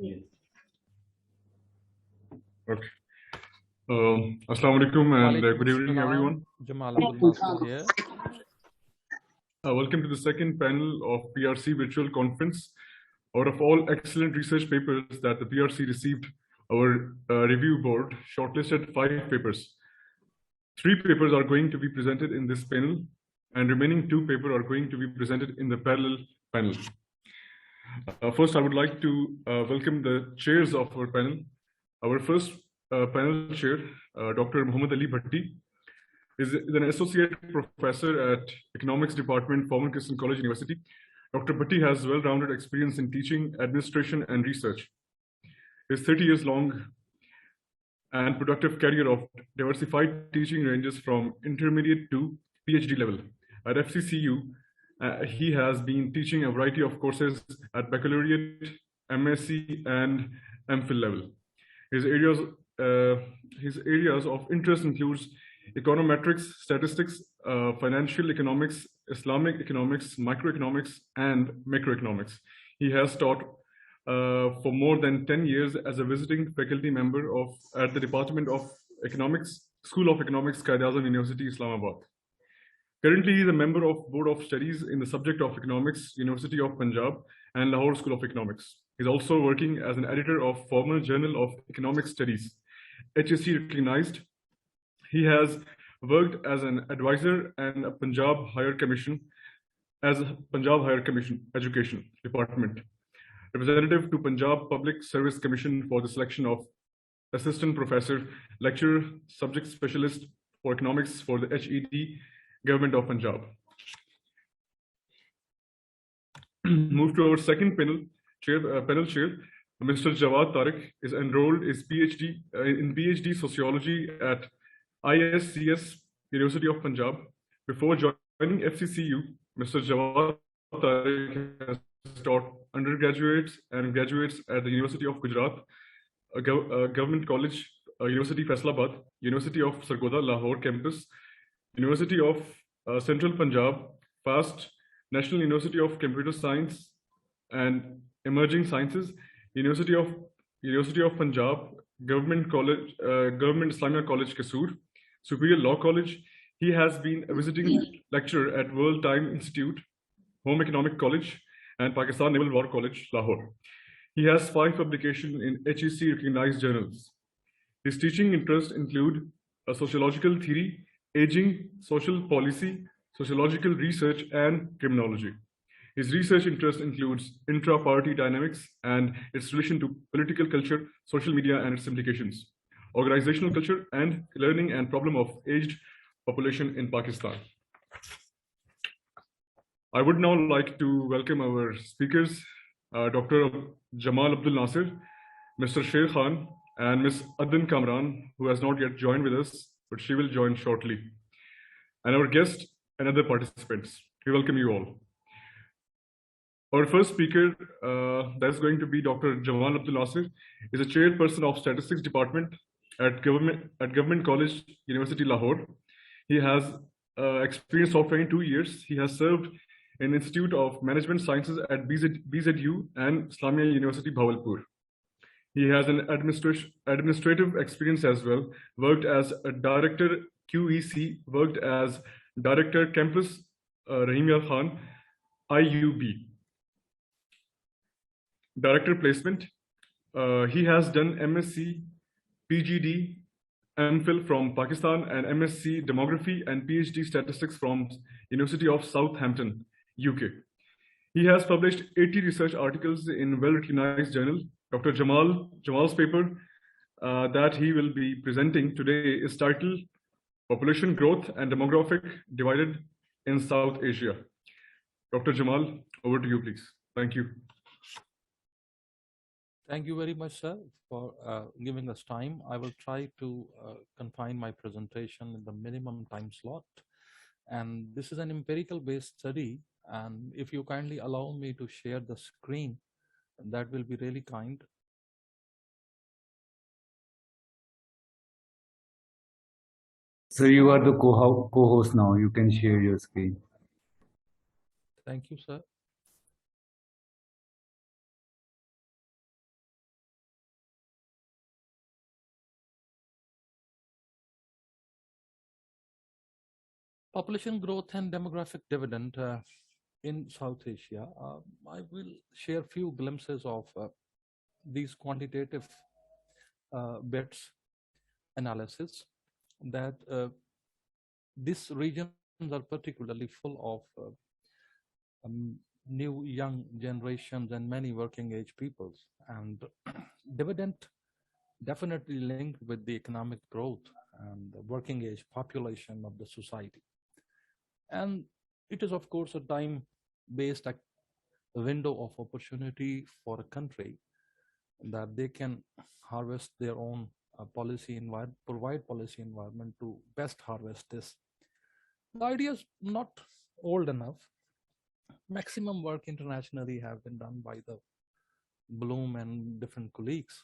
Okay. Assalamu alaikum and good evening, everyone. Jamal Abdul Nasir here. Welcome to the second panel of PRC virtual conference. Out of all excellent research papers that the PRC received, our review board shortlisted 5 papers. 3 papers are going to be presented in this panel, and remaining 2 papers are going to be presented in the parallel panel. First, I would like to welcome the chairs of our panel. Our first panel chair, Dr. Muhammad Ali Bhatti, is an associate professor at Economics Department, Former Christian College University. Dr. Bhatti has well-rounded experience in teaching, administration, and research. His 30 years long and productive career of diversified teaching ranges from intermediate to PhD level. At FCCU, he has been teaching a variety of courses at baccalaureate, MSc, and MPhil level. His areas of interest includes econometrics, statistics, financial economics, Islamic economics, microeconomics, and macroeconomics. He has taught for more than 10 years as a visiting faculty member at the Department of Economics, School of Economics, Quaid-e-Azam University, Islamabad. Currently, he is a member of Board of Studies in the subject of Economics, University of Punjab, and Lahore School of Economics. He's also working as an editor of former Journal of Economic Studies, HSC recognized. He has worked as an advisor and a Punjab Higher Commission Education Department, representative to Punjab Public Service Commission for the selection of assistant professor, lecturer, subject specialist for economics for the HED Government of Punjab. Move to our second panel chair, Mr. Jawad Tariq is enrolled in PhD Sociology at ISCS University of Punjab. Before joining FCCU, Mr. Jawad Tariq has taught undergraduates and graduates at the University of Gujarat, Government College, University Faisalabad, University of Sargodha, Lahore campus, University of Central Punjab, FAST, National University of Computer Science and Emerging Sciences, University of Punjab, Government College, Government Islamia College, Kasur, Superior Law College. He has been a visiting lecturer at World Time Institute, Home Economic College, and Pakistan Naval War College, Lahore. He has 5 publications in HEC recognized journals. His teaching interests include sociological theory, aging, social policy, sociological research, and criminology. His research interest includes intra-party dynamics and its relation to political culture, social media, and its implications, organizational culture, and learning and problem of aged population in Pakistan. I would now like to welcome our speakers, Dr. Jamal Abdul Nasir, Mr. Sher Khan, and Ms. Adnan Kamran, who has not yet joined with us, but she will join shortly. And our guest and other participants. We welcome you all. Our first speaker, that's going to be Dr. Jamal Abdul Nasir, is a chairperson of Statistics Department at Government College, University Lahore. He has experience of 22 years. He has served in Institute of Management Sciences at BZU and Islamia University, Bhawalpur. He has an administrative experience as well, worked as a director QEC, worked as director campus Rahimia Khan, IUB. Director placement, he has done MSc, PGD, MPhil from Pakistan, and MSc Demography and PhD Statistics from University of Southampton, UK. He has published 80 research articles in well-recognized journals. Dr. Jamal's paper that he will be presenting today is titled Population Growth and Demographic Divided in South Asia. Dr. Jamal, over to you, please. Thank you. Thank you very much, sir, for giving us time. I will try to confine my presentation in the minimum time slot. And this is an empirical-based study. And if you kindly allow me to share the screen, that will be really kind. So you are the co-host now. You can share your screen. Thank you, sir. Population growth and demographic dividend in South Asia. I will share few glimpses of these quantitative bits analysis that these regions are particularly full of new young generations and many working age peoples, and dividend definitely linked with the economic growth and the working age population of the society. And it is, of course, a time based window of opportunity for a country that they can harvest their own policy environment, provide policy environment to best harvest this. The idea is not old enough. Maximum work internationally have been done by the Bloom and different colleagues,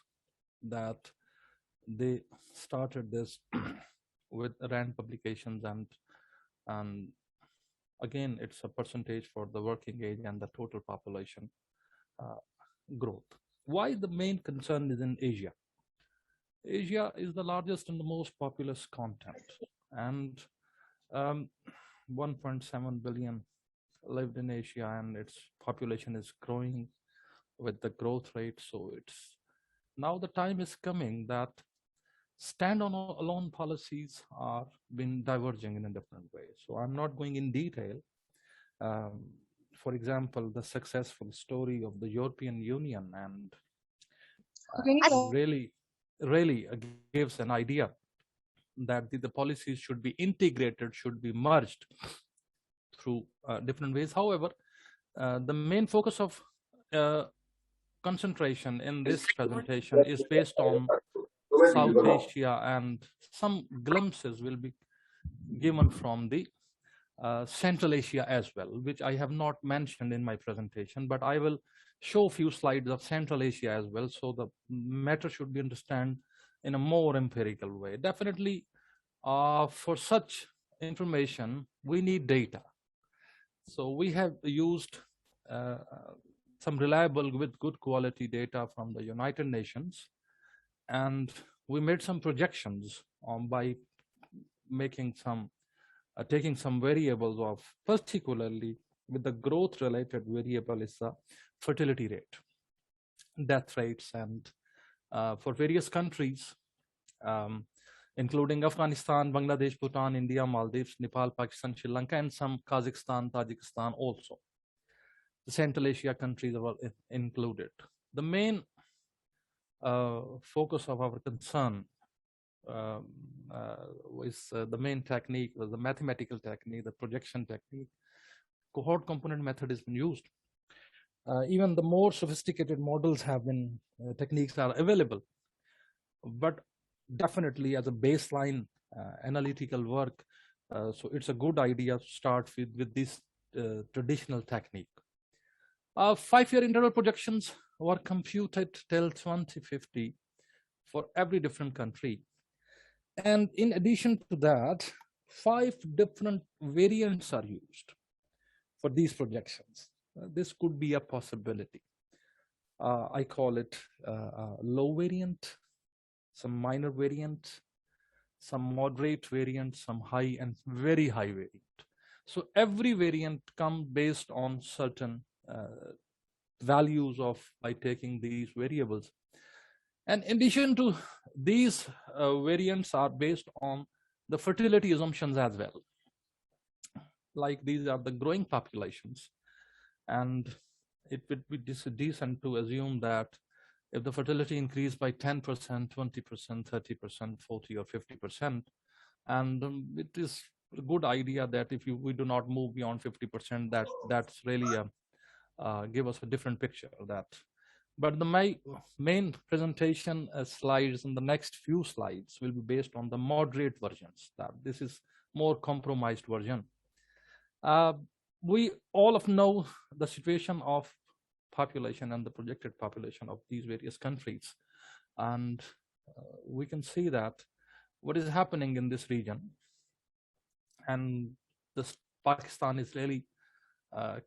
that they started this with RAND publications, and again, it's a percentage for the working age and the total population growth. Why the main concern is in Asia? Asia is the largest and the most populous continent, and 1.7 billion lived in Asia, and its population is growing with the growth rate. So it's now the time is coming that stand-alone policies are been diverging in a different way. So I'm not going in detail. For example, the successful story of the European Union and really gives an idea that the policies should be integrated, should be merged through different ways. However, the main focus of concentration in this presentation is based on South Asia, and some glimpses will be given from the Central Asia as well, which I have not mentioned in my presentation, but I will show a few slides of Central Asia as well, so the matter should be understood in a more empirical way. Definitely, for such information, we need data. So we have used some reliable with good quality data from the United Nations, and we made some projections by making some taking some variables of, particularly with the growth related variable is the fertility rate, death rates, and for various countries, including Afghanistan, Bangladesh, Bhutan, India, Maldives, Nepal, Pakistan, Sri Lanka, and some Kazakhstan, Tajikistan also. The Central Asia countries are included. The main focus of our concern was the main technique was the mathematical technique, the projection technique. Cohort component method has been used. Even the more sophisticated models have been, techniques are available, but definitely as a baseline analytical work, so it's a good idea to start with this traditional technique. 5-year interval projections were computed till 2050 for every different country. And in addition to that, 5 different variants are used for these projections. This could be a possibility. I call it low variant, some minor variant, some moderate variant, some high and very high variant. So every variant comes based on certain values of by taking these variables. And in addition to these variants are based on the fertility assumptions as well. Like these are the growing populations, and it would be decent to assume that if the fertility increased by 10%, 20%, 30%, 40 or 50%, and it is a good idea that if we do not move beyond 50%, that's really give us a different picture of that. But my main presentation slides in the next few slides will be based on the moderate versions. That this is more compromised version. We all of know the situation of population and the projected population of these various countries, and we can see that what is happening in this region, and this Pakistan is really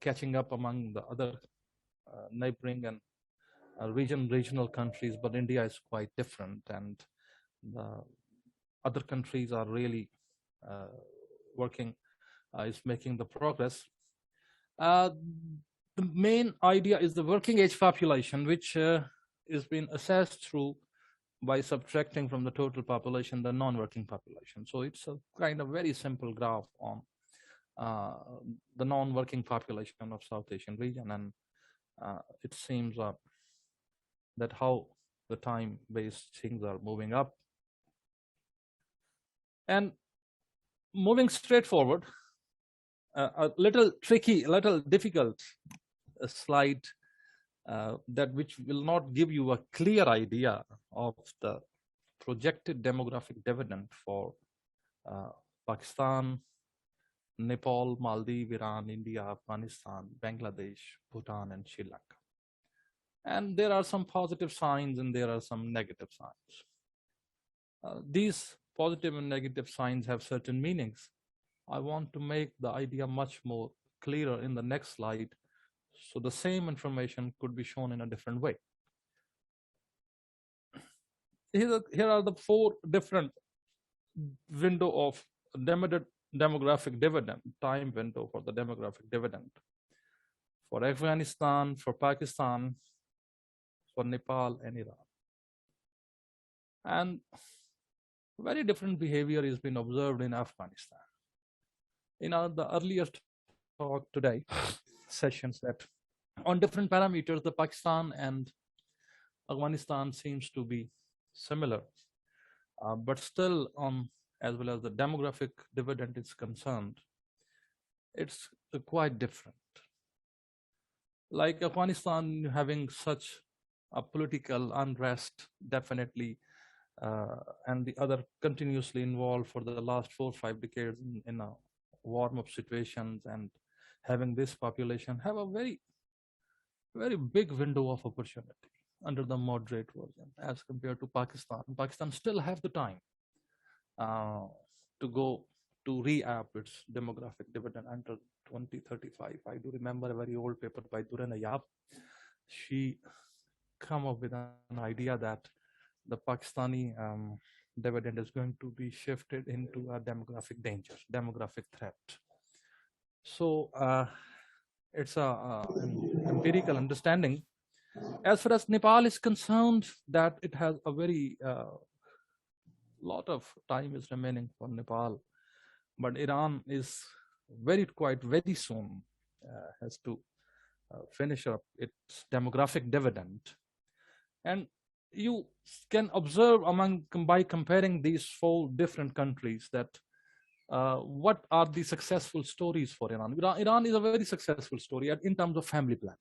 catching up among the other neighboring and regional countries, but India is quite different, and the other countries are really working is making the progress. The main idea is the working age population, which is being assessed through by subtracting from the total population the non-working population. So it's a kind of very simple graph on the non-working population of South Asian region, and it seems that how the time-based things are moving up. And moving straight forward, a little tricky, a little difficult slide that which will not give you a clear idea of the projected demographic dividend for Pakistan, Nepal, Maldives, Iran, India, Afghanistan, Bangladesh, Bhutan, and Sri Lanka. And there are some positive signs and there are some negative signs. These positive and negative signs have certain meanings. I want to make the idea much more clearer in the next slide, so the same information could be shown in a different way. Here are the 4 different window of demographic dividend, time window for the demographic dividend. For Afghanistan, for Pakistan, for Nepal and Iran. And very different behavior has been observed in Afghanistan. In the earlier talk today, sessions, that on different parameters, the Pakistan and Afghanistan seems to be similar, but still as well as the demographic dividend is concerned, it's quite different. Like Afghanistan having such a political unrest, definitely, and the other continuously involved for the last 4 or 5 decades in a warm-up situations, and having this population have a very, very big window of opportunity under the moderate version as compared to Pakistan. Pakistan still have the time to go to re-up its demographic dividend until 2035. I do remember a very old paper by Durra Nayab. She come up with an idea that the Pakistani dividend is going to be shifted into a demographic danger, demographic threat. So it's an empirical understanding. As far as Nepal is concerned, that it has a very lot of time is remaining for Nepal, but Iran is very soon has to finish up its demographic dividend. And you can observe by comparing these 4 different countries that what are the successful stories for Iran. Iran is a very successful story in terms of family planning.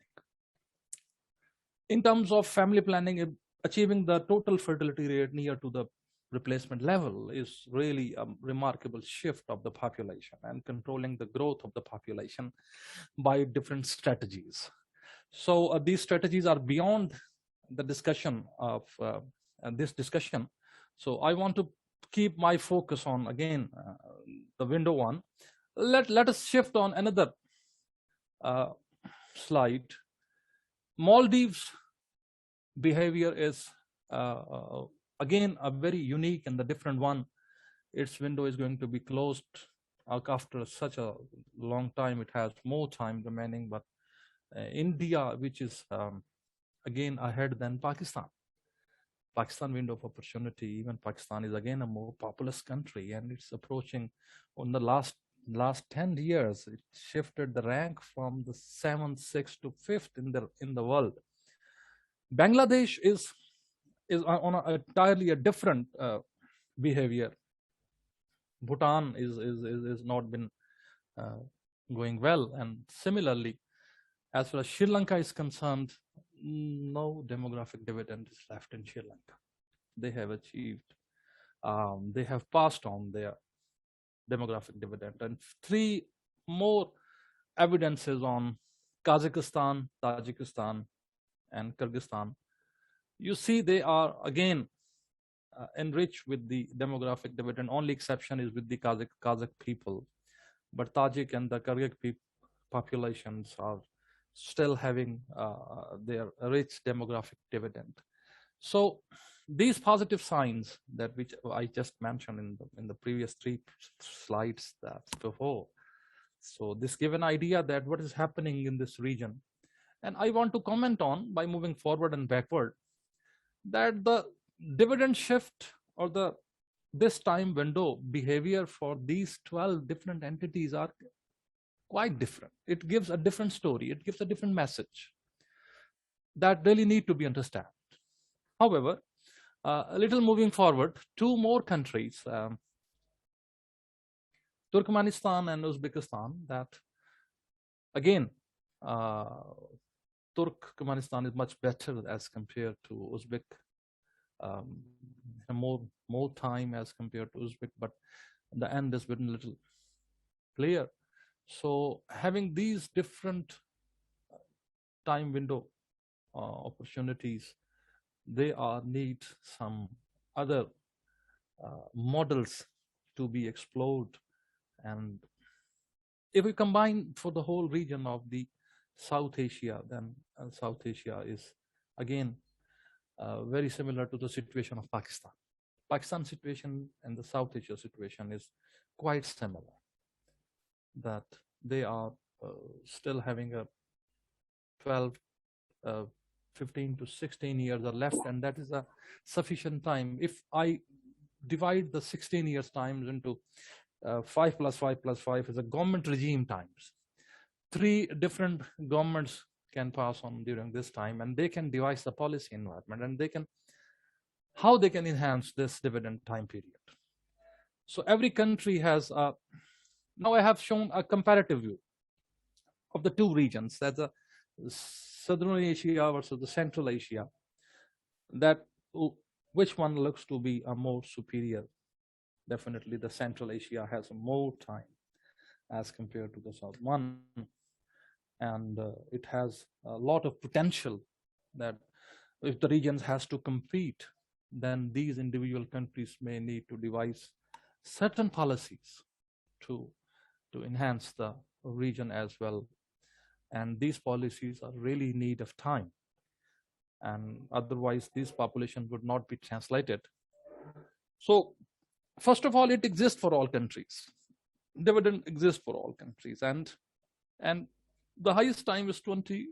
In terms of family planning, achieving the total fertility rate near to the replacement level is really a remarkable shift of the population, and controlling the growth of the population by different strategies. So these strategies are beyond the discussion of this discussion. So I want to keep my focus on, again, the window 1. Let us shift on another slide. Maldives behavior is again a very unique and the different one. Its window is going to be closed after such a long time. It has more time remaining, but India, which is again ahead than Pakistan. Pakistan window of opportunity, even Pakistan is again a more populous country, and it's approaching on the last 10 years, it shifted the rank from the 7th, 6th to 5th in the world. Bangladesh is on a entirely a different behavior. Bhutan is not been going well, and similarly, as far as Sri Lanka is concerned, no demographic dividend is left in Sri Lanka. They have achieved, they have passed on their demographic dividend. And 3 more evidences on Kazakhstan, Tajikistan, and Kyrgyzstan. You see, they are again enriched with the demographic dividend. Only exception is with the Kazakh people, but Tajik and the Kyrgyz populations are still having their rich demographic dividend. So these positive signs that which I just mentioned in the previous 3 slides that before, So this give an idea that what is happening in this region. And I want to comment on, by moving forward and backward, that the dividend shift or this time window behavior for these 12 different entities are quite different. It gives a different story. It gives a different message that really need to be understood. However, a little moving forward, two more countries, Turkmenistan and Uzbekistan, that again, Turkmenistan is much better as compared to Uzbek, more time as compared to Uzbek, but the end is been a little clear. So having these different time window opportunities, they need some other models to be explored. And if we combine for the whole region of the South Asia, then South Asia is again very similar to the situation of Pakistan. Pakistan situation and the South Asia situation is quite similar, that they are still having a 15 to 16 years are left, and that is a sufficient time. If I divide the 16 years times into 5 plus 5 plus 5 is a government regime times. 3 different governments can pass on during this time, and they can devise the policy environment, and how they can enhance this dividend time period. So every country has now I have shown a comparative view of the two regions, that's the Southern Asia versus the Central Asia, that which one looks to be a more superior. Definitely the Central Asia has more time as compared to the South one, and it has a lot of potential that if the regions has to compete, then these individual countries may need to devise certain policies to enhance the region as well. And these policies are really in need of time, and otherwise this population would not be translated. So first of all, it exists for all countries. Dividend exists for all countries, and the highest time is 20,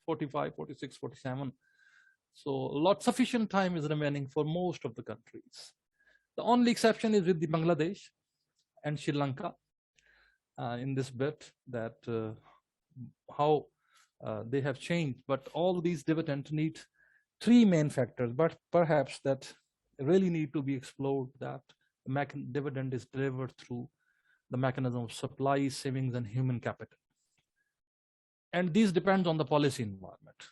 45, 46, 47. So sufficient time is remaining for most of the countries. The only exception is with the Bangladesh and Sri Lanka in this bit, that how they have changed. But all these dividends need 3 main factors, but perhaps that really need to be explored, that dividend is delivered through the mechanism of supply, savings, and human capital. And these depend on the policy environment.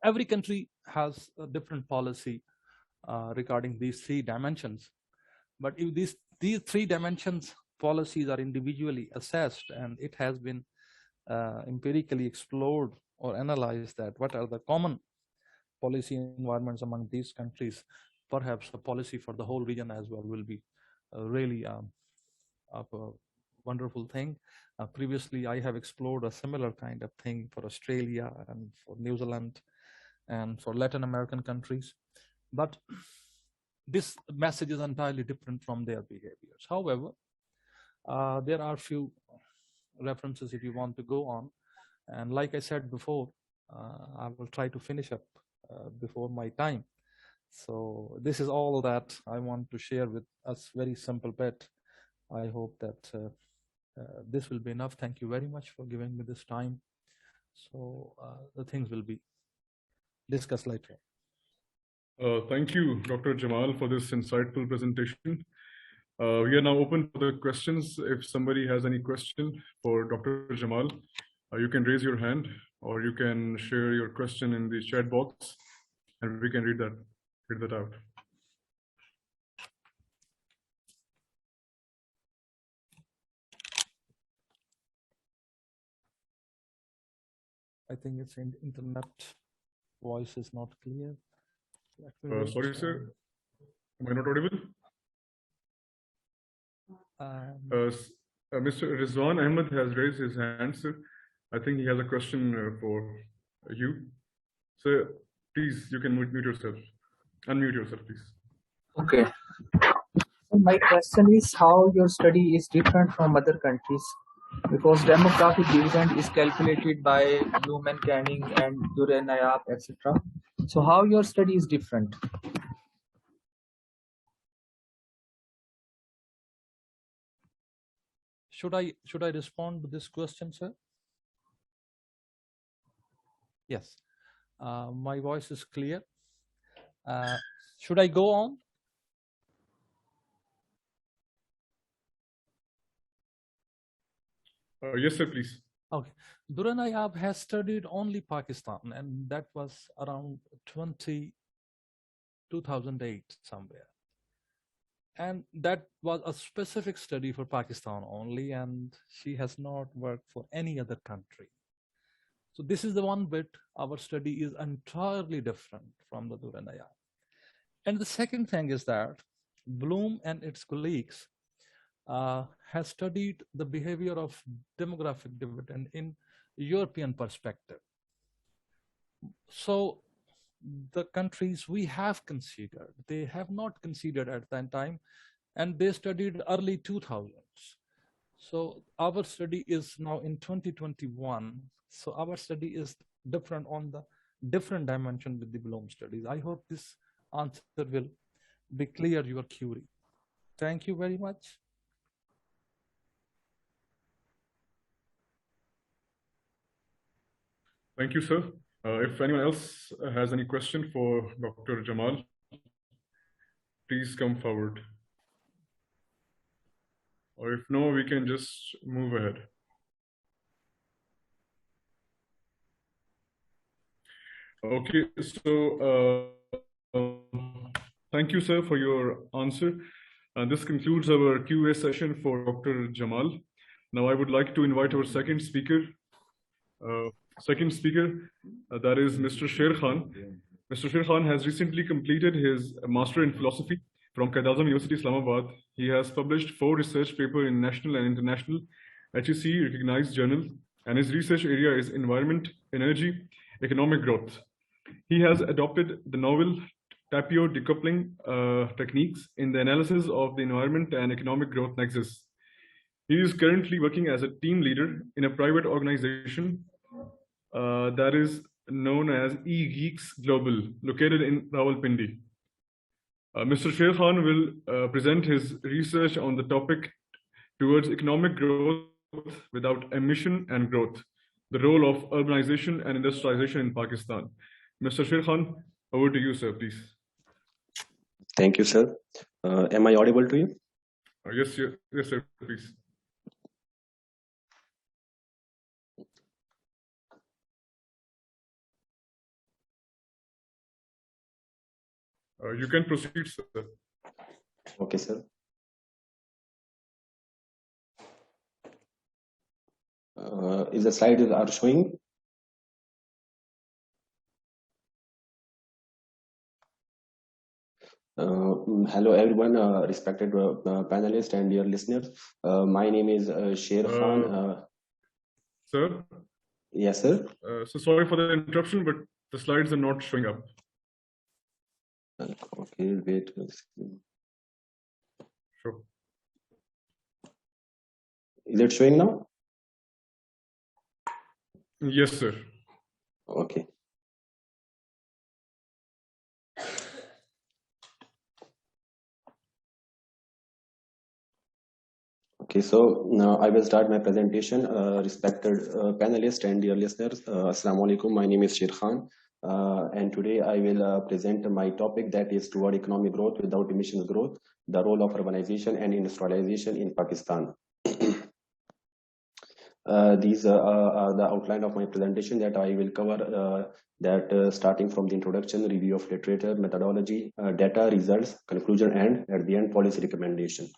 Every country has a different policy regarding these 3 dimensions. But if these 3 dimensions policies are individually assessed, and it has been empirically explored or analyzed, that what are the common policy environments among these countries, perhaps a policy for the whole region as well will be really a wonderful thing. Previously, I have explored a similar kind of thing for Australia and for New Zealand and for Latin American countries. But this message is entirely different from their behaviors. However, there are few references if you want to go on. And like I said before, I will try to finish up before my time. So this is all that I want to share with us, very simple bit. I hope that this will be enough. Thank you very much for giving me this time. So the things will be discussed later. Thank you, Dr. Jamal, for this insightful presentation. We are now open for the questions. If somebody has any question for Dr. Jamal, you can raise your hand, or you can share your question in the chat box, and we can read that out. I think it's internet voice is not clear. Sorry, sir. Am I not audible? Mr. Rizwan Ahmed has raised his hand, sir. I think he has a question for you. Sir, please, you can mute yourself. Unmute yourself, please. Okay. So my question is how your study is different from other countries, because demographic dividend is calculated by Bloom and Canning and Durenayap, etc. So how your study is different? Should I respond to this question, sir? Yes. My voice is clear. Should I go on? Yes, sir, please. Okay. Duranayab has studied only Pakistan, and that was around 2008 somewhere. And that was a specific study for Pakistan only, and she has not worked for any other country. So this is the one bit our study is entirely different from the Duranayab. And the second thing is that Bloom and its colleagues has studied the behavior of demographic dividend in European perspective. So the countries we have considered, they have not considered at that time, and they studied early 2000s. So our study is now in 2021. So our study is different on the different dimension with the Bloom studies. I hope this answer will be clear your query. Thank you very much. Thank you, sir. If anyone else has any question for Dr. Jamal, please come forward. Or if no, we can just move ahead. Okay, so thank you, sir, for your answer. This concludes our Q&A session for Dr. Jamal. Now I would like to invite our second speaker, that is Mr. Sher Khan. Mr. Sher Khan has recently completed his Master in Philosophy from Quaid-e-Azam University, Islamabad. He has published 4 research papers in national and international HEC recognized journals, and his research area is environment, energy, economic growth. He has adopted the novel Tapio decoupling techniques in the analysis of the environment and economic growth nexus. He is currently working as a team leader in a private organization that is known as eGeeks Global, located in Rawalpindi. Mr. Sher Khan will present his research on the topic towards economic growth without emission and growth, the role of urbanization and industrialization in Pakistan. Mr. Sher Khan, over to you, sir, please. Thank you, sir. Am I audible to you? Yes, sir, please. You can proceed, sir. Okay, sir. Is the slide are showing? Hello, everyone, respected panelists and dear listeners. My name is Sher Khan. Sir? Yes, sir. So sorry for the interruption, but the slides are not showing up. Okay, wait. Sure. Is it showing now? Yes, sir. Okay. Okay, so now I will start my presentation. Respected panelists and dear listeners, Assalamu alaikum. My name is Sher Khan, and today I will present my topic, that is toward economic growth without emissions growth, the role of urbanization and industrialization in Pakistan. These are the outline of my presentation that I will cover, starting from the introduction, review of literature, methodology, data, results, conclusion, and at the end, policy recommendation.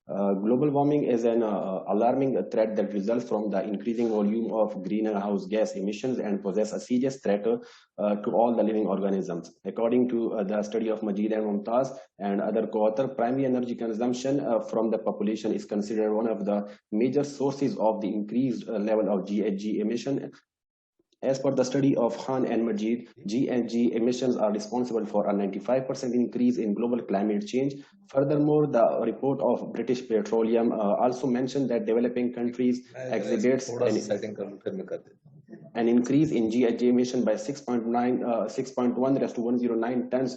Global warming is an alarming threat that results from the increasing volume of greenhouse gas emissions and poses a serious threat to all the living organisms. According to the study of Majid and Mumtaz and other co-authors, primary energy consumption from the population is considered one of the major sources of the increased level of GHG emission. As per the study of Khan and Majid, GHG emissions are responsible for a 95% increase in global climate change. Furthermore, the report of British Petroleum also mentioned that developing countries exhibits an increase in GHG emission by 6.1 raised to 109 tons.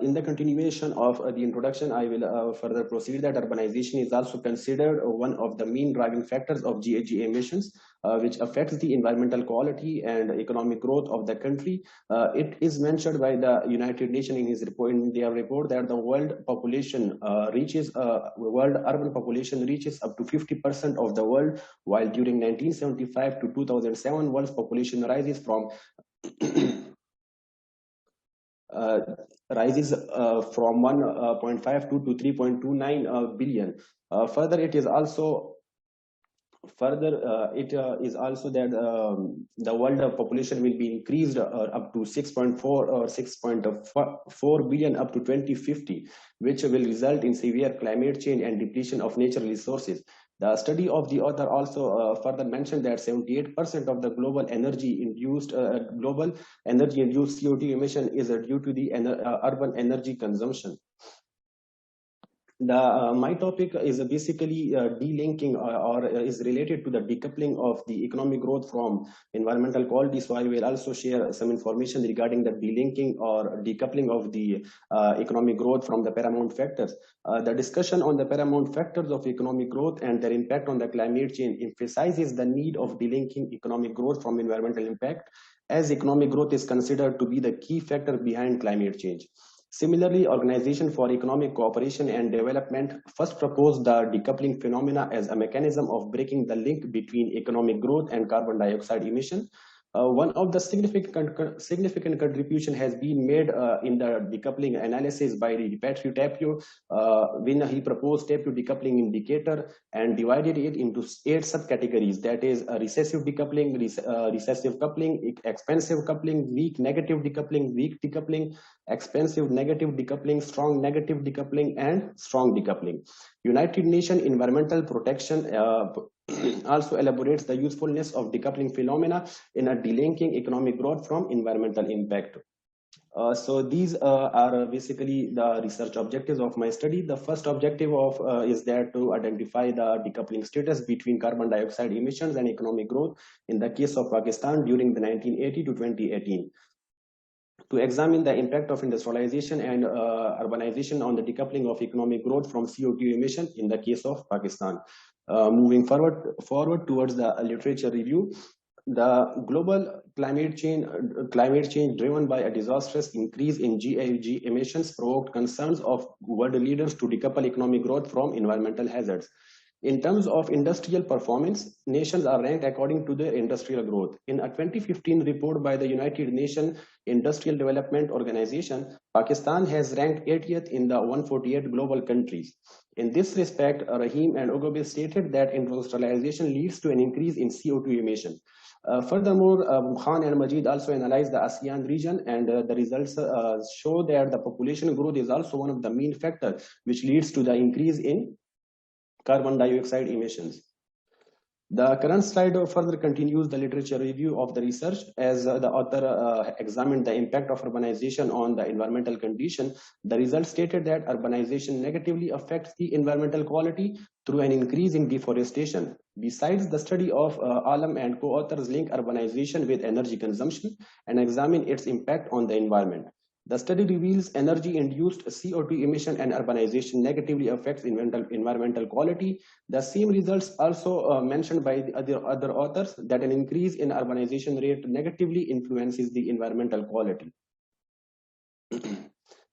In the continuation of the introduction, I will further proceed that urbanization is also considered one of the main driving factors of GHG emissions, which affects the environmental quality and economic growth of the country. It is mentioned by the United Nations in their report that the world urban population reaches up to 50% of the world, while during 1975 to 2007, world's population rises from 1.52 to 3.29 billion. Further, it is also that the world population will be increased up to 6.4 or 6.4 billion up to 2050, which will result in severe climate change and depletion of natural resources. The study of the author also further mentioned that 78% of the global energy-induced CO2 emission is due to the urban energy consumption. My topic is basically delinking or is related to the decoupling of the economic growth from environmental quality. So I will also share some information regarding the delinking or decoupling of the economic growth from the paramount factors. The discussion on the paramount factors of economic growth and their impact on the climate change emphasizes the need of delinking economic growth from environmental impact, as economic growth is considered to be the key factor behind climate change. Similarly, Organization for Economic Cooperation and Development first proposed the decoupling phenomena as a mechanism of breaking the link between economic growth and carbon dioxide emission. One of the significant contribution has been made in the decoupling analysis by Patricio Tapio when he proposed Tapio decoupling indicator and divided it into 8 subcategories, that is recessive decoupling, recessive coupling, expansive coupling, weak negative decoupling, weak decoupling, expansive negative decoupling, strong negative decoupling, and strong decoupling. United Nations Environmental Protection also elaborates the usefulness of decoupling phenomena in a delinking economic growth from environmental impact. So these are basically the research objectives of my study. The first objective is there to identify the decoupling status between carbon dioxide emissions and economic growth in the case of Pakistan during the 1980 to 2018. To examine the impact of industrialization and urbanization on the decoupling of economic growth from CO2 emission in the case of Pakistan. Moving forward towards the literature review, the global climate change driven by a disastrous increase in GHG emissions provoked concerns of world leaders to decouple economic growth from environmental hazards. In terms of industrial performance, nations are ranked according to their industrial growth. In a 2015 report by the United Nations Industrial Development Organization, Pakistan has ranked 80th in the 148 global countries. In this respect, Rahim and Ogobe stated that industrialization leads to an increase in CO2 emission. Furthermore, Khan and Majid also analyzed the ASEAN region, and the results show that the population growth is also one of the main factors which leads to the increase in carbon dioxide emissions. The current slide further continues the literature review of the research as the author examined the impact of urbanization on the environmental condition. The results stated that urbanization negatively affects the environmental quality through an increase in deforestation. Besides, the study of Alam and co-authors link urbanization with energy consumption and examine its impact on the environment. The study reveals energy-induced CO2 emission and urbanization negatively affects environmental quality. The same results also mentioned by the other authors that an increase in urbanization rate negatively influences the environmental quality.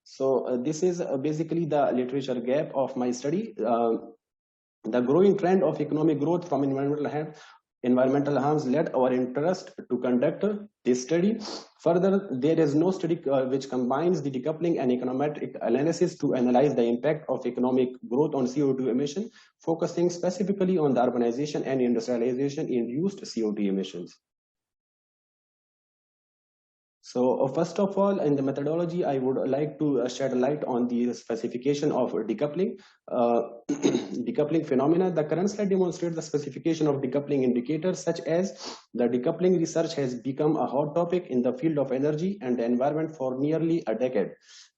So this is basically the literature gap of my study. The growing trend of economic growth from environmental health environmental harms led our interest to conduct this study. Further, there is no study which combines the decoupling and econometric analysis to analyze the impact of economic growth on CO2 emission, focusing specifically on the urbanization and industrialization induced CO2 emissions. So first of all, in the methodology, I would like to shed light on the specification of decoupling. Decoupling phenomena. The current slide demonstrates the specification of decoupling indicators, such as the decoupling research has become a hot topic in the field of energy and the environment for nearly a decade.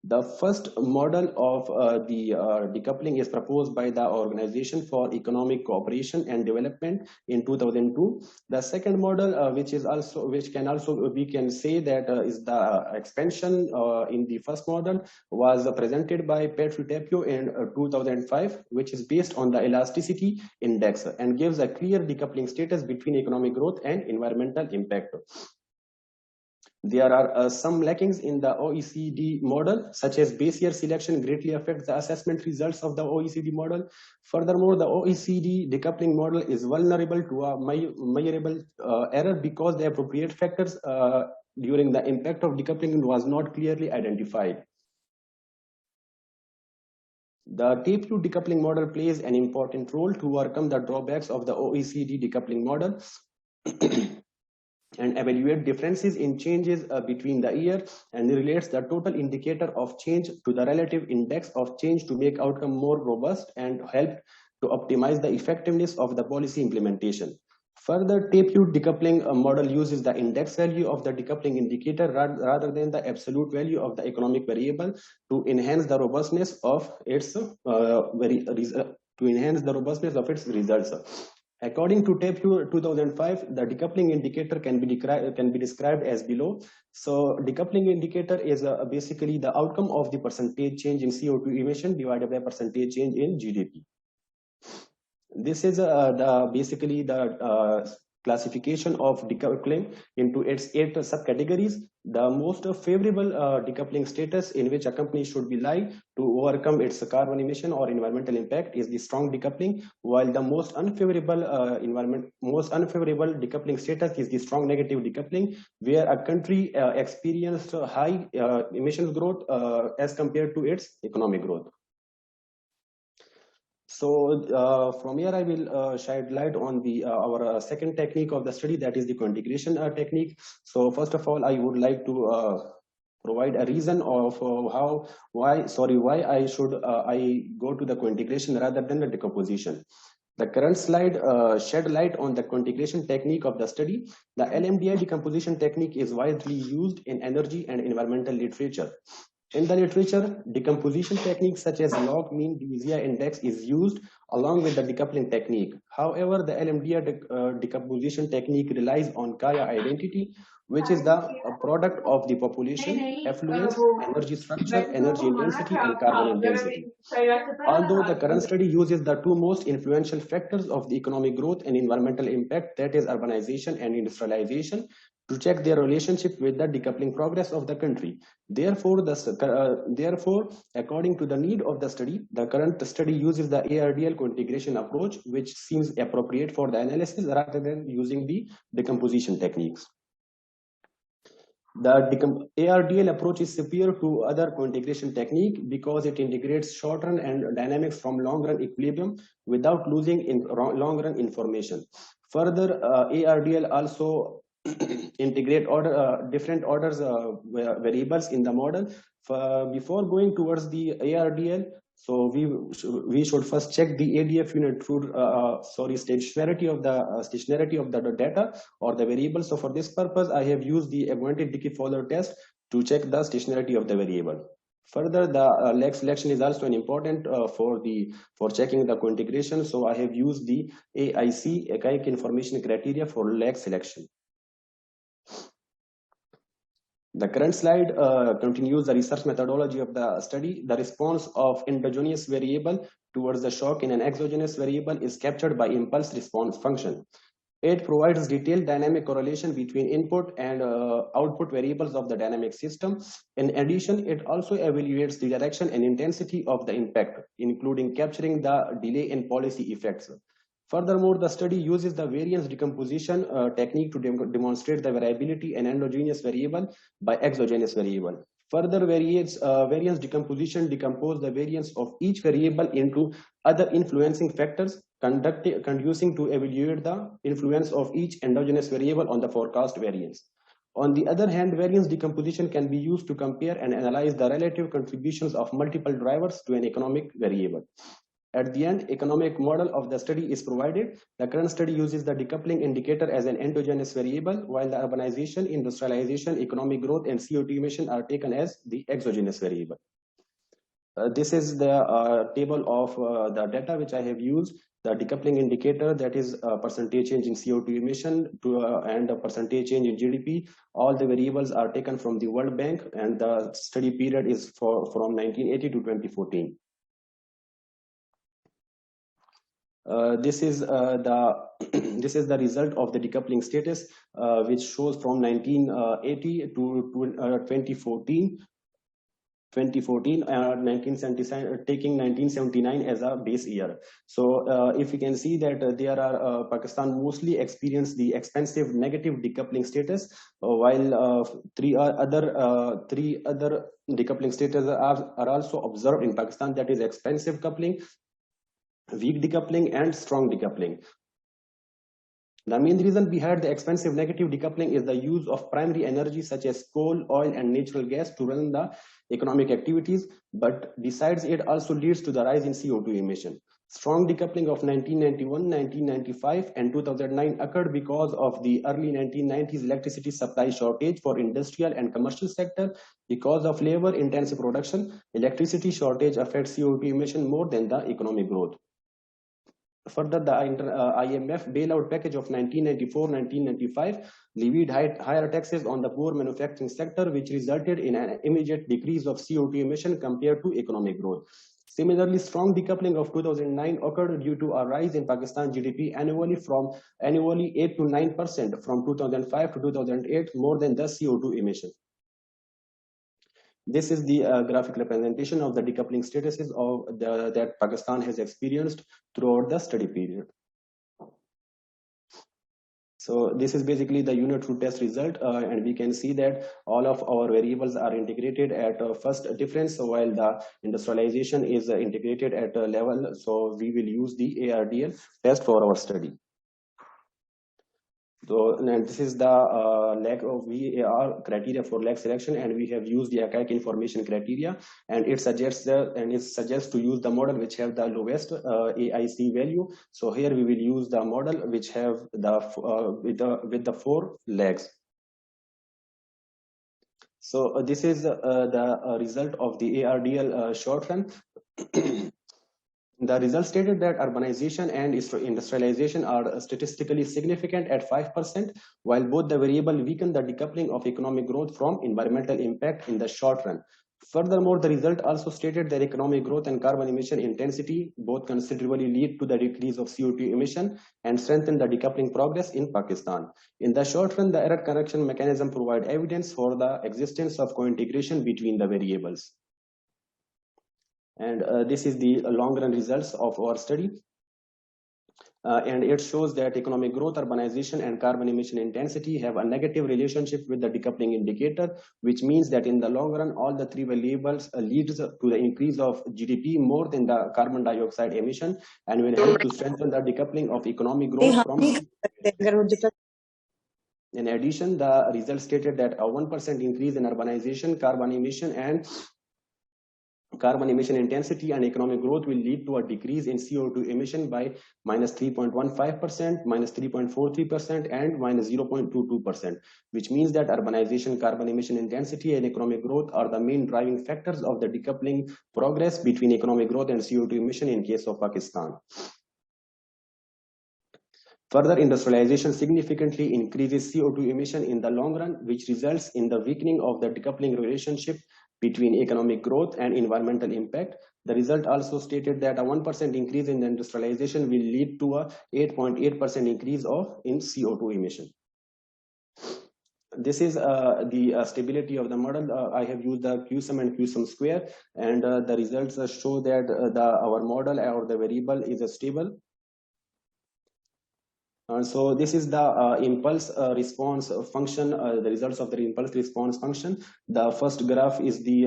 The first model of the decoupling is proposed by the Organization for Economic Cooperation and Development in 2002. The second model, we can say that is the expansion in the first model, was presented by Petru Tapio in 2005, which is based on the elasticity index and gives a clear decoupling status between economic growth and environmental impact. There are some lackings in the OECD model, such as base year selection greatly affects the assessment results of the OECD model. Furthermore, the OECD decoupling model is vulnerable to a measurable error because the appropriate factors during the impact of decoupling was not clearly identified. The Tapio decoupling model plays an important role to overcome the drawbacks of the OECD decoupling model and evaluate differences in changes between the year and relates the total indicator of change to the relative index of change to make outcome more robust and help to optimize the effectiveness of the policy implementation. Further, Tapio decoupling model uses the index value of the decoupling indicator rather than the absolute value of the economic variable to enhance the robustness of its results. According to Tapio 2005, the decoupling indicator can be described as below. So decoupling indicator is basically the outcome of the percentage change in CO2 emission divided by percentage change in GDP. This is basically the classification of decoupling into its 8 subcategories. The most favorable decoupling status in which a company should be lie to overcome its carbon emission or environmental impact is the strong decoupling, while the most unfavorable decoupling status is the strong negative decoupling, where a country experienced high emissions growth as compared to its economic growth. So from here, I will shed light on our second technique of the study, that is the quantification technique. So first of all, I would like to provide a reason of why I should I go to the quantification rather than the decomposition. The current slide shed light on the quantification technique of the study. The LMDI decomposition technique is widely used in energy and environmental literature. In the literature, decomposition techniques such as log mean Bezier index is used along with the decoupling technique. However, the LMDI decomposition technique relies on Kaya identity, which is the product of the population, affluence, energy structure, energy intensity, and carbon intensity. Although the current study uses the two most influential factors of the economic growth and environmental impact, that is urbanization and industrialization, to check their relationship with the decoupling progress of the country. Therefore, according to the need of the study, the current study uses the ARDL quantification approach, which seems appropriate for the analysis rather than using the decomposition techniques. The ARDL approach is superior to other quantification technique because it integrates short-run and dynamics from long-run equilibrium without losing in long-run information. Further, ARDL also integrate different orders variables in the model. Before going towards the ARDL, so we should first check the ADF unit through stationarity of the data or the variable. So for this purpose, I have used the Aguanti-Dickey-Fowler test to check the stationarity of the variable. Further, the lag selection is also an important for checking the quantification. So I have used the AIC, Archaic Information Criteria, for lag selection. The current slide continues the research methodology of the study. The response of endogenous variable towards the shock in an exogenous variable is captured by impulse response function. It provides detailed dynamic correlation between input and output variables of the dynamic system. In addition, it also evaluates the direction and intensity of the impact, including capturing the delay in policy effects. Furthermore, the study uses the variance decomposition technique to demonstrate the variability in endogenous variable by exogenous variable. Further, variance decomposition decompose the variance of each variable into other influencing factors, conducing to evaluate the influence of each endogenous variable on the forecast variance. On the other hand, variance decomposition can be used to compare and analyze the relative contributions of multiple drivers to an economic variable. At the end, economic model of the study is provided. The current study uses the decoupling indicator as an endogenous variable, while the urbanization, industrialization, economic growth, and CO2 emission are taken as the exogenous variable. This is the table of the data which I have used. The decoupling indicator, that is percentage change in CO2 emission and a percentage change in GDP. All the variables are taken from the World Bank, and the study period is from 1980 to 2014. This is the result of the decoupling status, which shows from 1980 to 2014. 1979, taking 1979 as a base year. So if you can see that there are Pakistan mostly experienced the expensive negative decoupling status, while three other decoupling status are also observed in Pakistan, that is expensive coupling, weak decoupling, and strong decoupling. The main reason behind the expensive negative decoupling is the use of primary energy such as coal, oil, and natural gas to run the economic activities, but besides it also leads to the rise in CO2 emission. Strong decoupling of 1991, 1995, and 2009 occurred because of the early 1990s electricity supply shortage for industrial and commercial sector. Because of labor-intensive production, electricity shortage affects CO2 emission more than the economic growth. Further, the IMF bailout package of 1994-1995 levied higher taxes on the poor manufacturing sector, which resulted in an immediate decrease of CO2 emission compared to economic growth. Similarly, strong decoupling of 2009 occurred due to a rise in Pakistan GDP annually 8 to 9% from 2005 to 2008, more than the CO2 emission. This is the graphic representation of the decoupling statuses that Pakistan has experienced throughout the study period. So this is basically the unit root test result, and we can see that all of our variables are integrated at first difference, while the industrialization is integrated at a level. So we will use the ARDL test for our study. So, and this is the lag of VAR criteria for lag selection, and we have used the ACAC information criteria, and it suggests to use the model which have the lowest AIC value. So here we will use the model which have the with the 4 lags. So this is the result of the ARDL short run. The results stated that urbanization and industrialization are statistically significant at 5%, while both the variable weaken the decoupling of economic growth from environmental impact in the short run. Furthermore, the result also stated that economic growth and carbon emission intensity both considerably lead to the decrease of CO2 emission and strengthen the decoupling progress in Pakistan. In the short run, the error correction mechanism provide evidence for the existence of co-integration between the variables. And this is the long run results of our study. And it shows that economic growth, urbanization, and carbon emission intensity have a negative relationship with the decoupling indicator, which means that in the long run, all the 3 variables leads to the increase of GDP more than the carbon dioxide emission, and will help to strengthen the decoupling of economic growth from. In addition, the results stated that a 1% increase in urbanization, carbon emission intensity, and economic growth will lead to a decrease in CO2 emission by -3.15%, -3.43%, and -0.22%, which means that urbanization, carbon emission intensity, and economic growth are the main driving factors of the decoupling progress between economic growth and CO2 emission in case of Pakistan. Further, industrialization significantly increases CO2 emission in the long run, which results in the weakening of the decoupling relationship between economic growth and environmental impact. The result also stated that a 1% increase in the industrialization will lead to a 8.8% increase in CO2 emission. This is the stability of the model. I have used the QSUM and QSUM square, and the results show that our model or the variable is stable. So this is the impulse response function, the results of the impulse response function. The first graph is the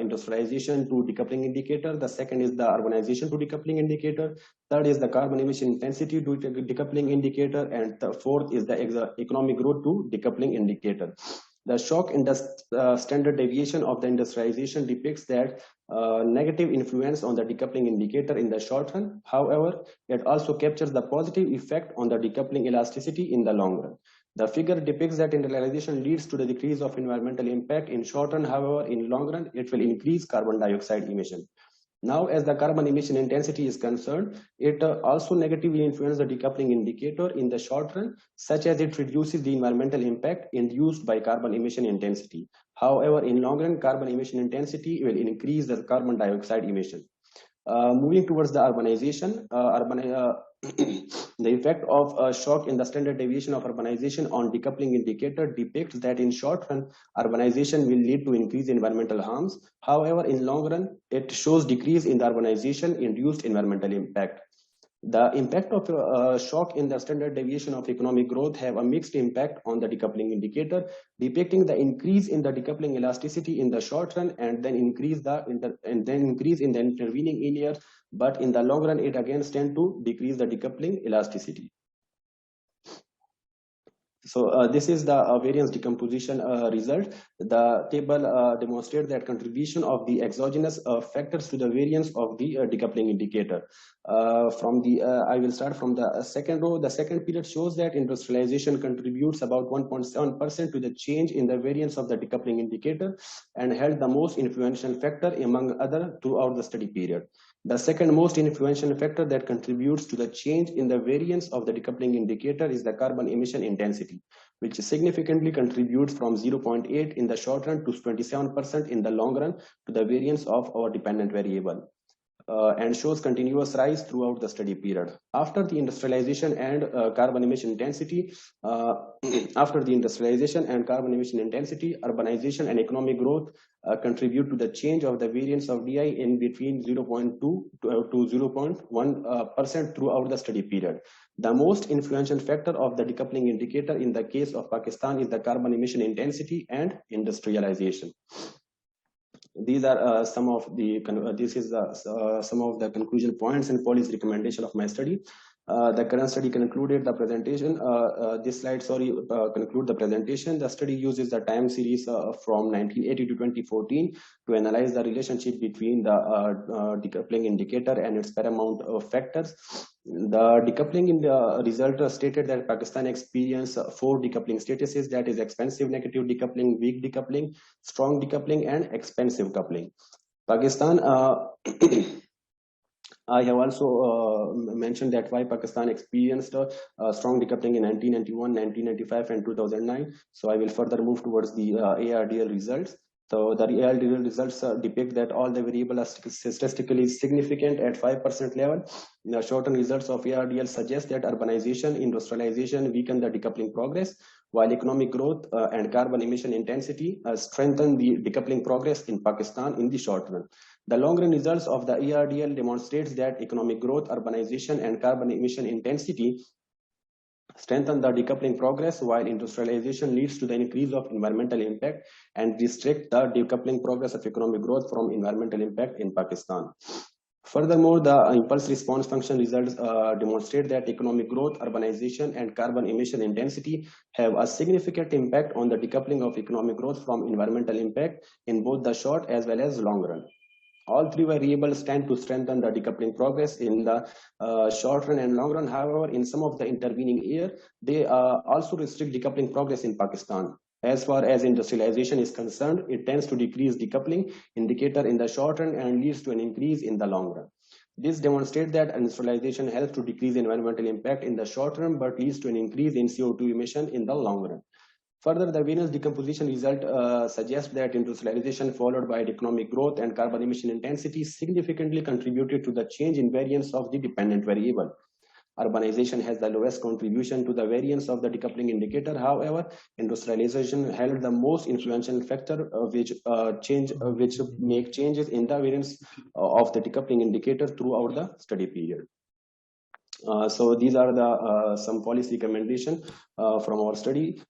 industrialization to decoupling indicator. The second is the urbanization to decoupling indicator. Third is the carbon emission intensity to decoupling indicator. And the fourth is the economic growth to decoupling indicator. The shock in the standard deviation of the industrialization depicts that negative influence on the decoupling indicator in the short run. However, it also captures the positive effect on the decoupling elasticity in the long run. The figure depicts that industrialization leads to the decrease of environmental impact in short run. However, in long run, it will increase carbon dioxide emission. Now, as the carbon emission intensity is concerned, it also negatively influences the decoupling indicator in the short run, such as it reduces the environmental impact induced by carbon emission intensity. However, in long run, carbon emission intensity will increase the carbon dioxide emission. Moving towards the urbanization, the effect of shock in the standard deviation of urbanization on decoupling indicator depicts that in short run, urbanization will lead to increased environmental harms. However, in long run, it shows decrease in the urbanization induced environmental impact. The impact of shock in the standard deviation of economic growth have a mixed impact on the decoupling indicator, depicting the increase in the decoupling elasticity in the short run and then increase in the intervening years. But in the long run, it again tends to decrease the decoupling elasticity. So this is the variance decomposition result. The table demonstrates that contribution of the exogenous factors to the variance of the decoupling indicator. I will start from the second row. The second period shows that industrialization contributes about 1.7% to the change in the variance of the decoupling indicator and held the most influential factor among other throughout the study period. The second most influential factor that contributes to the change in the variance of the decoupling indicator is the carbon emission intensity, which significantly contributes from 0.8 in the short run to 27% in the long run to the variance of our dependent variable. And shows continuous rise throughout the study period. After the industrialization and carbon emission intensity, urbanization and economic growth contribute to the change of the variance of DI in between 0.2 to 0.1% throughout the study period. The most influential factor of the decoupling indicator in the case of Pakistan is the carbon emission intensity and industrialization. These are some of the conclusion points and policy recommendation of my study. The current study concluded the presentation. This slide, conclude the presentation. The study uses the time series from 1980 to 2014 to analyze the relationship between the decoupling indicator and its paramount factors. The decoupling in the result stated that Pakistan experienced 4 decoupling statuses, that is expensive negative decoupling, weak decoupling, strong decoupling, and expensive coupling. Pakistan, I have also mentioned that why Pakistan experienced strong decoupling in 1991, 1995, and 2009. So I will further move towards the ARDL results. So the ARDL results depict that all the variables are statistically significant at 5% level. The short-term results of ARDL suggest that urbanization, industrialization weaken the decoupling progress, while economic growth and carbon emission intensity strengthen the decoupling progress in Pakistan in the short run. The long-run results of the ARDL demonstrates that economic growth, urbanization, and carbon emission intensity strengthen the decoupling progress, while industrialization leads to the increase of environmental impact and restrict the decoupling progress of economic growth from environmental impact in Pakistan. Furthermore, the impulse response function results demonstrate that economic growth, urbanization, and carbon emission intensity have a significant impact on the decoupling of economic growth from environmental impact in both the short as well as long run. All 3 variables tend to strengthen the decoupling progress in the short run and long run. However, in some of the intervening year, they also restrict decoupling progress in Pakistan. As far as industrialization is concerned, it tends to decrease decoupling indicator in the short run and leads to an increase in the long run. This demonstrates that industrialization helps to decrease environmental impact in the short run, but leads to an increase in CO2 emission in the long run. Further, the variance decomposition result suggests that industrialization followed by economic growth and carbon emission intensity significantly contributed to the change in variance of the dependent variable. Urbanization has the lowest contribution to the variance of the decoupling indicator. However, industrialization held the most influential factor which make changes in the variance of the decoupling indicator throughout the study period. So these are the some policy recommendation from our study.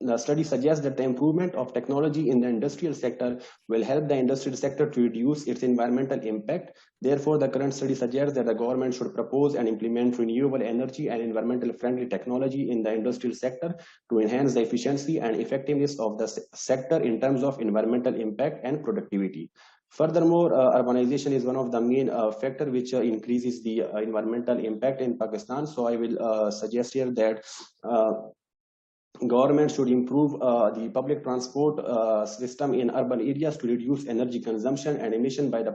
The study suggests that the improvement of technology in the industrial sector will help the industrial sector to reduce its environmental impact. Therefore, the current study suggests that the government should propose and implement renewable energy and environmental friendly technology in the industrial sector to enhance the efficiency and effectiveness of the sector in terms of environmental impact and productivity. Furthermore, urbanization is one of the main factor which increases the environmental impact in Pakistan. So I will suggest here that government should improve the public transport system in urban areas to reduce energy consumption and emission by the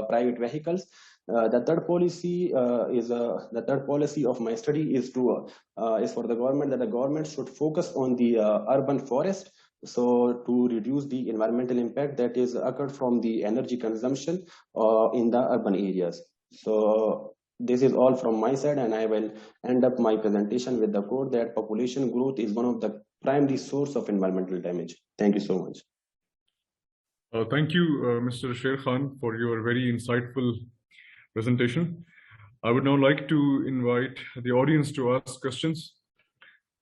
private vehicles. The third policy of my study is for the government, that the government should focus on the urban forest, so to reduce the environmental impact that is occurred from the energy consumption in the urban areas. So this is all from my side, and I will end up my presentation with the quote that population growth is one of the primary source of environmental damage. Thank you so much. Thank you, Mr. Sher Khan, for your very insightful presentation. I would now like to invite the audience to ask questions.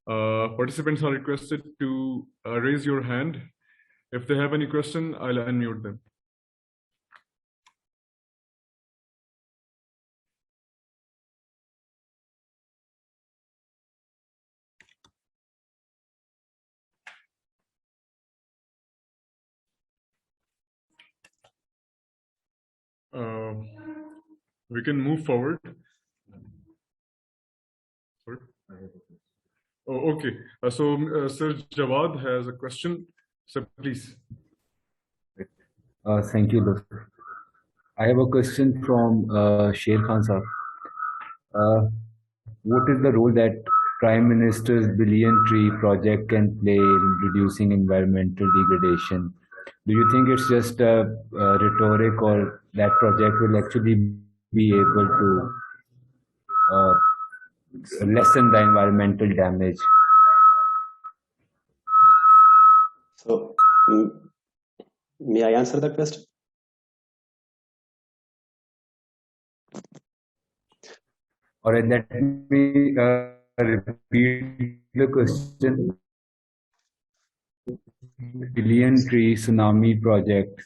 Participants are requested to raise your hand. If they have any question, I'll unmute them. We can move forward. Sorry. Oh, okay. So Sir Jawad has a question. So please. Thank you, Doctor. I have a question from Sher Khan sir. What is the role that Prime Minister's Billion Tree project can play in reducing environmental degradation? Do you think it's just a rhetoric, or that project will actually be able to lessen the environmental damage? So, may I answer the question? All right, let me repeat the question. Billion Tree Tsunami Project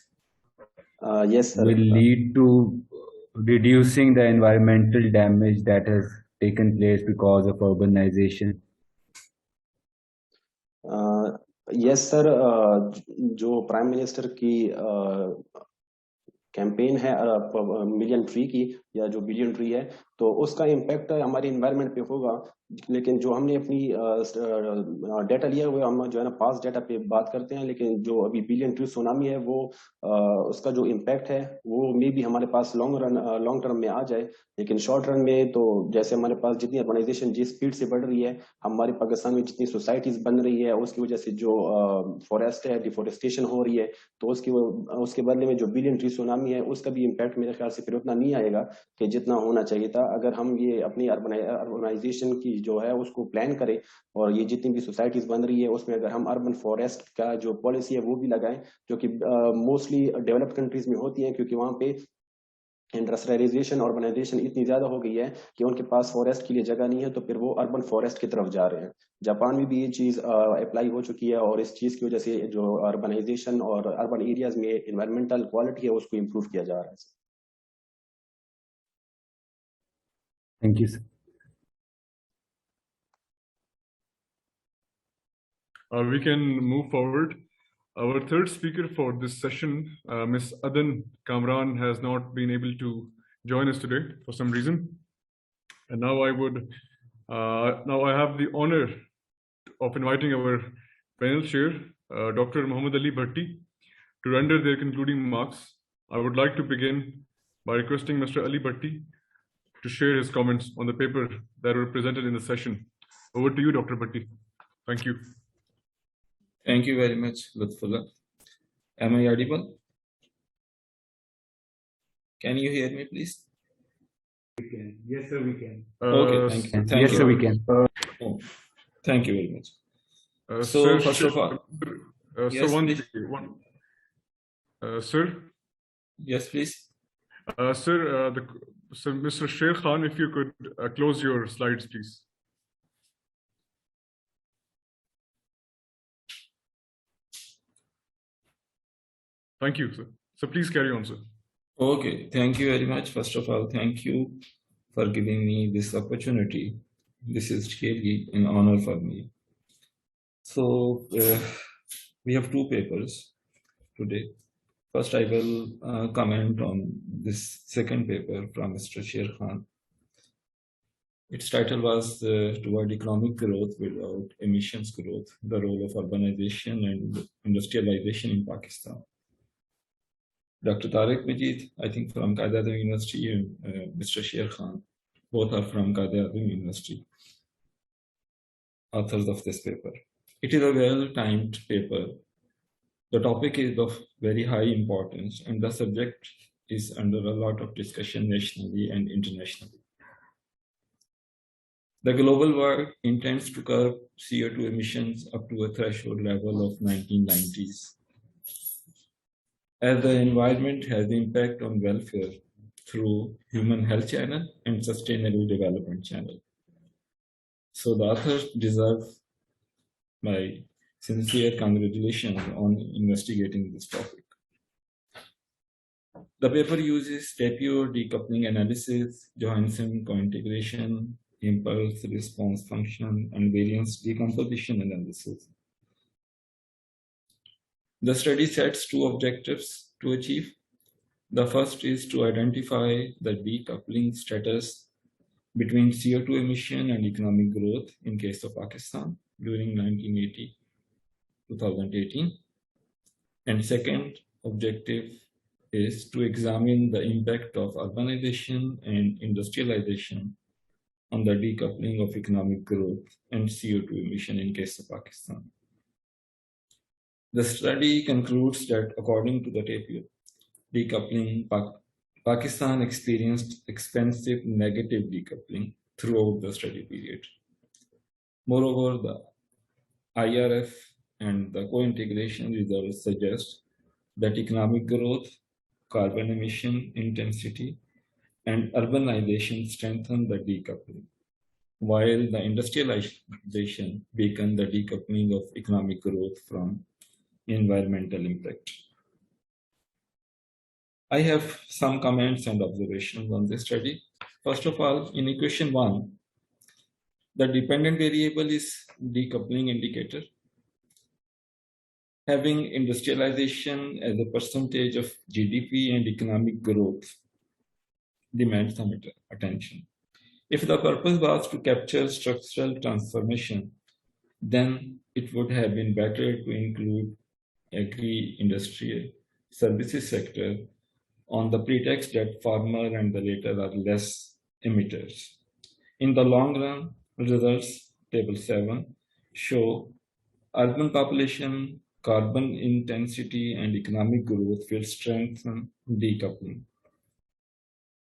Yes, sir. will lead to reducing the environmental damage that has taken place because of urbanization. Yes, sir. जो prime minister की campaign है million tree की, या जो billion tree है, तो उसका impact हमारे एनवायरनमेंट पे होगा. लेकिन जो हमने अपनी डेटा लिया हुआ, हम जो है ना पास डेटा पे बात करते हैं, लेकिन जो अभी बिलियन ट्री सुनामी है वो उसका जो इम्पैक्ट है वो मे भी हमारे पास लॉन्ग टर्म में आ जाए. लेकिन शॉर्ट रन में तो जैसे हमारे पास जितनी अर्बनाइजेशन जिस स्पीड से बढ़ रही है, हमारे पाकिस्तान में जितनी सोसाइटीज बन रही है, उसकी वजह से जो फॉरेस्ट है डिफोरेस्टेशन हो रही है, तो उसके बदले में जो बिलियन ट्री सुनामी है उसका भी इम्पैक्ट मेरे ख्याल से फिर उतना नहीं आएगा कि जितना होना चाहिए था. अगर हम ये अपनी अर्बनाइजेशन की जो है उसको प्लान करें, और ये जितनी भी सोसाइटीज बन रही है उसमें अगर हम अर्बन फॉरेस्ट का जो पॉलिसी है वो भी लगाएं, जो कि मोस्टली डेवलप्ड कंट्रीज में होती है, क्योंकि वहां पे इंडस्ट्रियलाइजेशन ऑर्गेनाइजेशन इतनी ज्यादा हो गई है कि उनके पास फॉरेस्ट के लिए जगह नहीं है, तो फिर वो अर्बन फॉरेस्ट की तरफ जा रहे हैं. जापान में भी ये चीज अप्लाई हो चुकी है, और इस चीज की वजह से जो अर्बनाइजेशन और अर्बन एरियाज में एनवायरमेंटल क्वालिटी है उसको इम्प्रूव किया जा रहा है. Thank you, sir. We can move forward. Our third speaker for this session, Ms. Adan Kamran, has not been able to join us today for some reason. And now I have the honor of inviting our panel chair, Dr. Muhammad Ali Bhatti, to render their concluding remarks. I would like to begin by requesting Mr. Ali Bhatti to share his comments on the paper that were presented in the session. Over to you, Dr. Bhatti. Thank you. Thank you very much, Lutfullah. Am I audible? Can you hear me, please? We can. Yes, sir, we can. Okay, thank you. Thank Yes, you. sir, we can. Oh, thank you very much. So, Sir, first of all, so yes, one, please. sir, Yes, please. Sir, Mr. Sher Khan, if you could close your slides, please. Thank you, sir. So please carry on, sir. Okay, thank you very much. First of all, thank you for giving me this opportunity. This is really an honor for me. So we have two papers today. First, I will comment on this second paper from Mr. Sher Khan. Its title was Toward Economic Growth Without Emissions Growth, the Role of Urbanization and Industrialization in Pakistan. Dr. Tariq Majid, I think from Quaid-e-Azam University, and Mr. Sher Khan, both are from Quaid-e-Azam University, authors of this paper. It is a well-timed paper. The topic is of very high importance, and the subject is under a lot of discussion nationally and internationally. The global world intends to curb CO2 emissions up to a threshold level of 1990s. As the environment has impact on welfare through human health channel and sustainable development channel. So the authors deserve my sincere congratulations on investigating this topic. The paper uses Tapio decoupling analysis, Johanson cointegration, impulse response function, and variance decomposition analysis. The study sets two objectives to achieve. The first is to identify the decoupling status between CO2 emission and economic growth in case of Pakistan during 1980-2018. And second objective is to examine the impact of urbanization and industrialization on the decoupling of economic growth and CO2 emission in case of Pakistan. The study concludes that according to the Tapio decoupling, Pakistan experienced expensive negative decoupling throughout the study period. Moreover, the IRF and the co-integration results suggest that economic growth, carbon emission intensity, and urbanization strengthen the decoupling, while the industrialization weakened the decoupling of economic growth from environmental impact. I have some comments and observations on this study. First of all, in equation 1, the dependent variable is decoupling indicator. Having industrialization as a percentage of GDP and economic growth demands some attention. If the purpose was to capture structural transformation, then it would have been better to include agri-industrial services sector on the pretext that former and the latter are less emitters. In the long run, results, table 7, show urban population, carbon intensity, and economic growth will strengthen decoupling.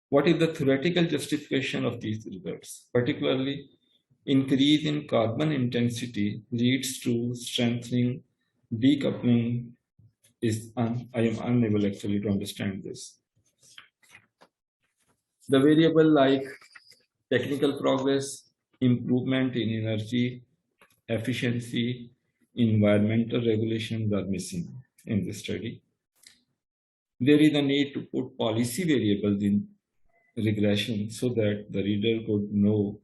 What is the theoretical justification of these results? Particularly, increase in carbon intensity leads to strengthening decoupling. I am unable actually to understand this. The variable like technical progress, improvement in energy efficiency, environmental regulations are missing in this study. There is a need to put policy variables in regression so that the reader could know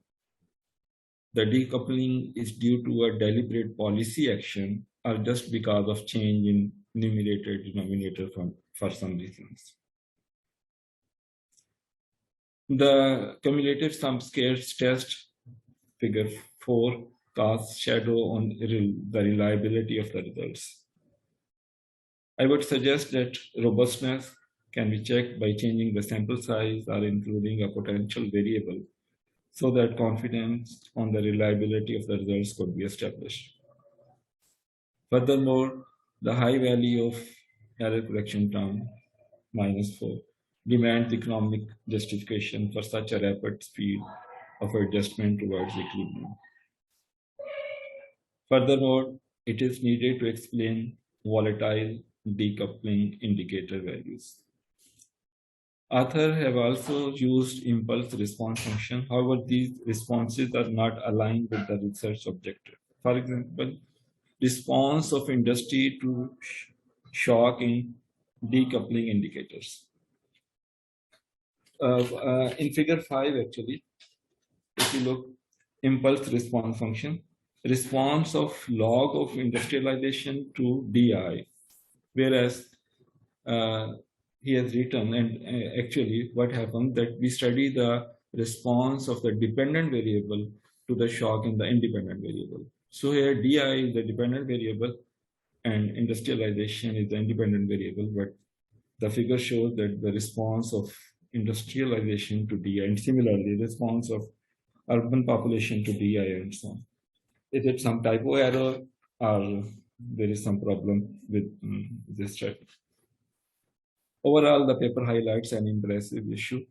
the decoupling is due to a deliberate policy action or just because of change in numerator denominator for some reasons. The cumulative sum squares test, figure 4, casts shadow on the reliability of the results. I would suggest that robustness can be checked by changing the sample size or including a potential variable so that confidence on the reliability of the results could be established. Furthermore, the high value of error correction term, -4, demands economic justification for such a rapid speed of adjustment towards equilibrium. Furthermore, it is needed to explain volatile decoupling indicator values. Authors have also used impulse response function. However, these responses are not aligned with the research objective. For example, response of industry to shock in decoupling indicators. In figure 5, actually, if you look, impulse response function, response of log of industrialization to DI, whereas he has written, and actually what happened that we study the response of the dependent variable to the shock in the independent variable. So here DI is the dependent variable and industrialization is the independent variable, but the figure shows that the response of industrialization to DI and similarly response of urban population to DI and so on. Is it some typo error or there is some problem with this chart? Overall, the paper highlights an impressive issue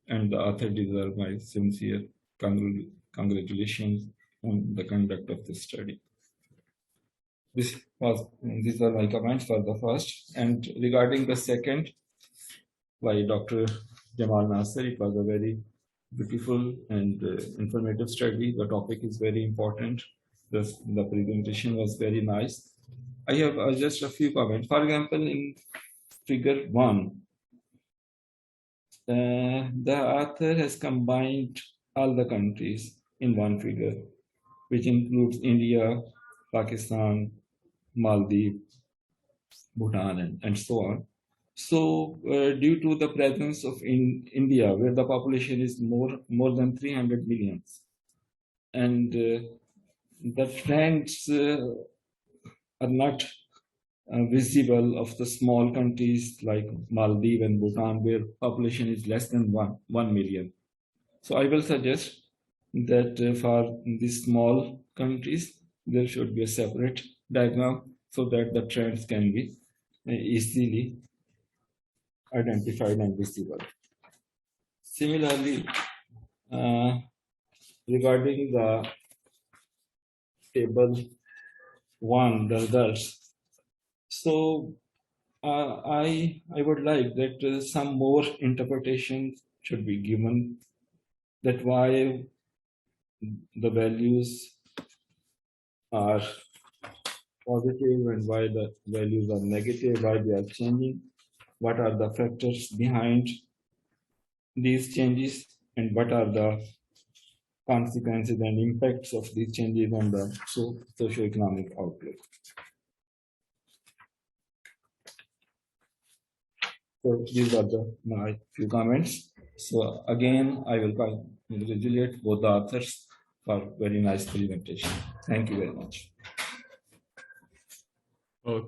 and the author deserves my sincere congratulations on the conduct of this study. These are my comments for the first, and regarding the second by Dr. Jamal Nasser, it was a very beautiful and informative study. The topic is very important. The presentation was very nice. I have just a few comments. For example, in figure 1, the author has combined all the countries in one figure, which includes India, Pakistan, Maldives, Bhutan, and so on. So due to the presence of India, where the population is more than 300 million, and the trends are not visible of the small countries like Maldives and Bhutan, where population is less than 1 million. So I will suggest that for these small countries, there should be a separate diagram so that the trends can be easily identified and visible. Similarly, regarding the table 1, the results, so I would like that some more interpretation should be given that why the values are positive and why the values are negative, why they are changing, what are the factors behind these changes, and what are the consequences and impacts of these changes on the socioeconomic outlook. So these are my few comments. So again, I will congratulate both the authors for very nice presentation. Thank you very much.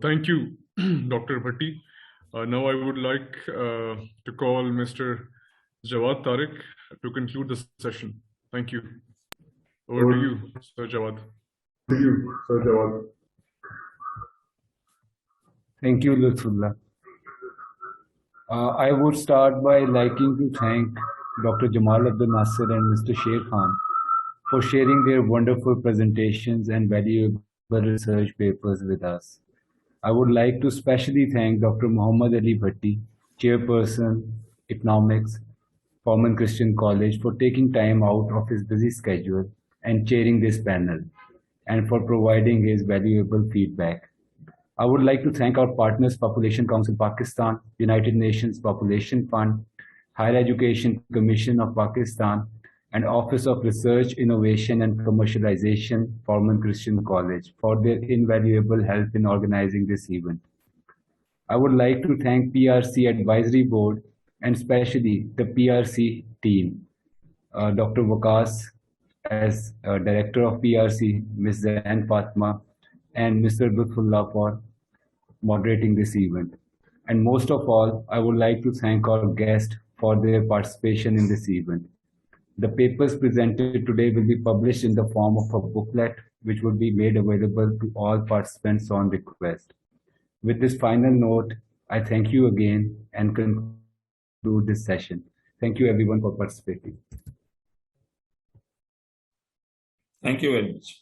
Thank you, Dr. Bhatti. Now I would like to call Mr. Jawad Tariq to conclude the session. Thank you. Over to you, Sir Jawad. Thank you, Sir Jawad. Thank you, Lutfullah. I would start by liking to thank Dr. Jamal Abdul Nasser and Mr. Sher Khan for sharing their wonderful presentations and valuable research papers with us. I would like to specially thank Dr. Muhammad Ali Bhatti, Chairperson, Economics, Forman Christian College, for taking time out of his busy schedule and chairing this panel, and for providing his valuable feedback. I would like to thank our partners, Population Council Pakistan, United Nations Population Fund, Higher Education Commission of Pakistan, and Office of Research, Innovation and Commercialization, Forman Christian College, for their invaluable help in organizing this event. I would like to thank PRC Advisory Board and especially the PRC team, Dr. Waqas as Director of PRC, Ms. Zain Fatma, and Mr. Lutfullah for moderating this event. And most of all, I would like to thank our guests for their participation in this event. The papers presented today will be published in the form of a booklet, which will be made available to all participants on request. With this final note, I thank you again and conclude this session. Thank you everyone for participating. Thank you very much.